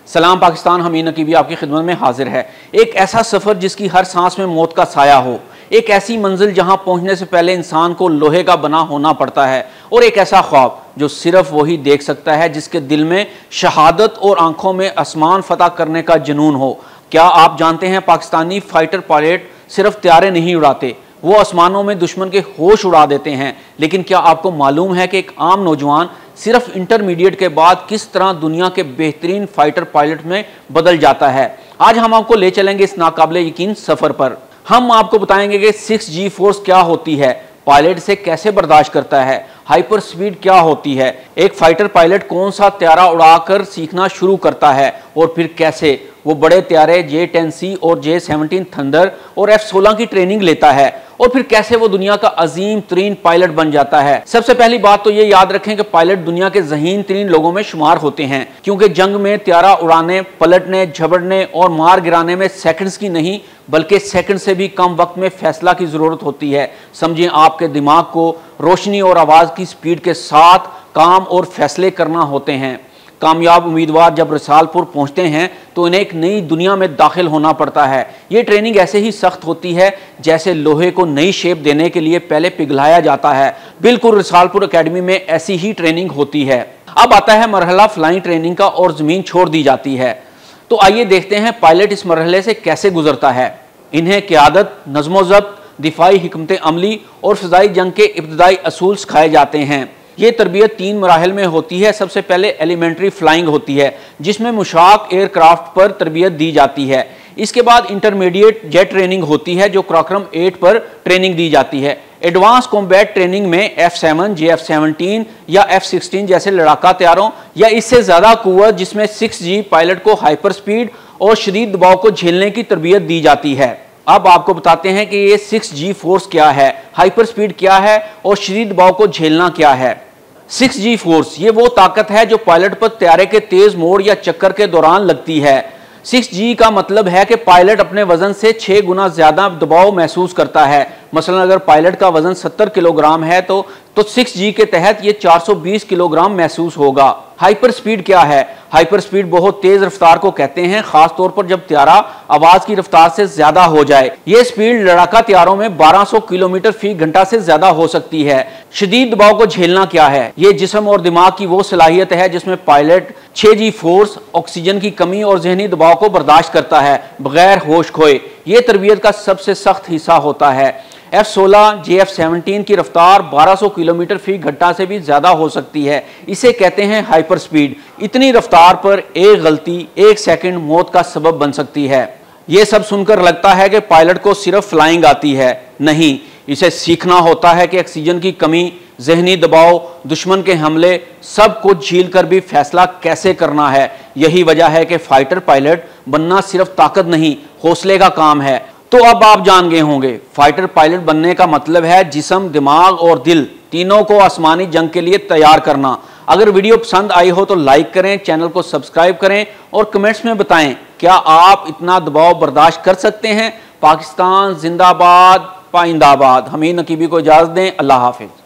सलाम पाकिस्तान, हमीद नकीबी आपकी खिदमत में हाजिर है। एक ऐसा सफ़र जिसकी हर सांस में मौत का साया हो, एक ऐसी मंजिल जहां पहुंचने से पहले इंसान को लोहे का बना होना पड़ता है, और एक ऐसा ख्वाब जो सिर्फ वही देख सकता है जिसके दिल में शहादत और आंखों में आसमान फतह करने का जुनून हो। क्या आप जानते हैं पाकिस्तानी फाइटर पायलट सिर्फ त्यारे नहीं उड़ाते, वो आसमानों में दुश्मन के होश उड़ा देते हैं। लेकिन क्या आपको मालूम है कि एक आम नौजवान सिर्फ इंटरमीडिएट के बाद किस तरह दुनिया के बेहतरीन फाइटर पायलट में बदल जाता है? आज हम आपको ले चलेंगे इस नाकाबिले यकीन सफर पर। हम आपको बताएंगे कि 6G फोर्स क्या होती है, पायलट से कैसे बर्दाश्त करता है, हाइपर स्पीड क्या होती है, एक फाइटर पायलट कौन सा त्यारा उड़ाकर सीखना शुरू करता है, और फिर कैसे वो बड़े त्यारे J-10C और J-17 थंडर और F-16 की ट्रेनिंग लेता है, और फिर कैसे वो दुनिया का अजीम तरीन पायलट बन जाता है। सबसे पहली बात तो ये याद रखें कि पायलट दुनिया के ज़हीन तरीन लोगों में शुमार होते हैं, क्योंकि जंग में त्यारा उड़ाने, पलटने, झपड़ने और मार गिराने में सेकंड्स की नहीं बल्कि सेकंड से भी कम वक्त में फैसला की ज़रूरत होती है। समझें, आपके दिमाग को रोशनी और आवाज़ की स्पीड के साथ काम और फैसले करना होते हैं। कामयाब उम्मीदवार जब रसालपुर पहुंचते हैं तो इन्हें एक नई दुनिया में दाखिल होना पड़ता है। ये ट्रेनिंग ऐसे ही सख्त होती है जैसे लोहे को नई शेप देने के लिए पहले पिघलाया जाता है। बिल्कुल रसालपुर एकेडमी में ऐसी ही ट्रेनिंग होती है। अब आता है मरहला फ्लाइंग ट्रेनिंग का और ज़मीन छोड़ दी जाती है। तो आइए देखते हैं पायलट इस मरहले से कैसे गुजरता है। इन्हें क़यादत, नज़्म-ओ-ज़ब्त, दिफाई हिकमत अमली और फ़िज़ाई जंग के इब्तदाई असूल सिखाए जाते हैं। ये तरबियत 3 मराहिल में होती है। सबसे पहले एलिमेंट्री फ्लाइंग होती है, जिसमें मुशाक एयरक्राफ्ट पर तरबियत दी जाती है। इसके बाद इंटरमीडिएट जेट ट्रेनिंग होती है, जो क्रॉकरम 8 पर ट्रेनिंग दी जाती है। एडवांस कॉम्बैट ट्रेनिंग में F-7, JF-17 या F-16 जैसे लड़ाका तैयारों या इससे ज़्यादा कुव्वत जिसमें 6G पायलट को हाइपर स्पीड और शदीद दबाव को झेलने की तरबियत दी जाती है। अब आपको बताते हैं कि ये 6G फोर्स क्या है, हाइपर स्पीड क्या है और शदीद दबाव को झेलना क्या है। 6G फोर्स ये वो ताकत है जो पायलट पर त्यारे के तेज मोड़ या चक्कर के दौरान लगती है। 6G का मतलब है कि पायलट अपने वजन से 6 गुना ज्यादा दबाव महसूस करता है। मसलन अगर पायलट का वजन 70 किलोग्राम है तो 6G के तहत ये 420 किलोग्राम महसूस होगा। हाइपर स्पीड क्या है? हाइपर स्पीड बहुत तेज रफ्तार को कहते हैं, खास तौर पर जब त्यारा आवाज की रफ्तार से ज्यादा हो जाए। ये स्पीड लड़ाका त्यारों में 1200 किलोमीटर फी घंटा से ज्यादा हो सकती है। शदीद दबाव को झेलना क्या है? ये जिस्म और दिमाग की वो सलाहियत है जिसमें पायलट 6G फोर्स ऑक्सीजन की कमी और जहनी दबाव को बर्दाश्त करता है बगैर होश खोए। ये तरबियत का सबसे सख्त हिस्सा होता है। F-16 JF-17 की रफ्तार 1200 किलोमीटर फी घंटा से भी ज्यादा हो सकती है। इसे कहते हैं हाइपर स्पीड। इतनी रफ्तार पर एक गलती 1 सेकंड मौत का सबब बन सकती है। यह सब सुनकर लगता है कि पायलट को सिर्फ फ्लाइंग आती है। नहीं, इसे सीखना होता है कि ऑक्सीजन की कमी, जहनी दबाव, दुश्मन के हमले, सब कुछ झील कर भी फैसला कैसे करना है। यही वजह है कि फाइटर पायलट बनना सिर्फ ताकत नहीं, हौसले का काम है। तो अब आप जान गए होंगे, फाइटर पायलट बनने का मतलब है जिस्म, दिमाग और दिल तीनों को आसमानी जंग के लिए तैयार करना। अगर वीडियो पसंद आई हो तो लाइक करें, चैनल को सब्सक्राइब करें और कमेंट्स में बताएं क्या आप इतना दबाव बर्दाश्त कर सकते हैं। पाकिस्तान जिंदाबाद, पाइंदाबाद। हमीद नकीबी को इजाज़त दें। अल्लाह हाफिज़।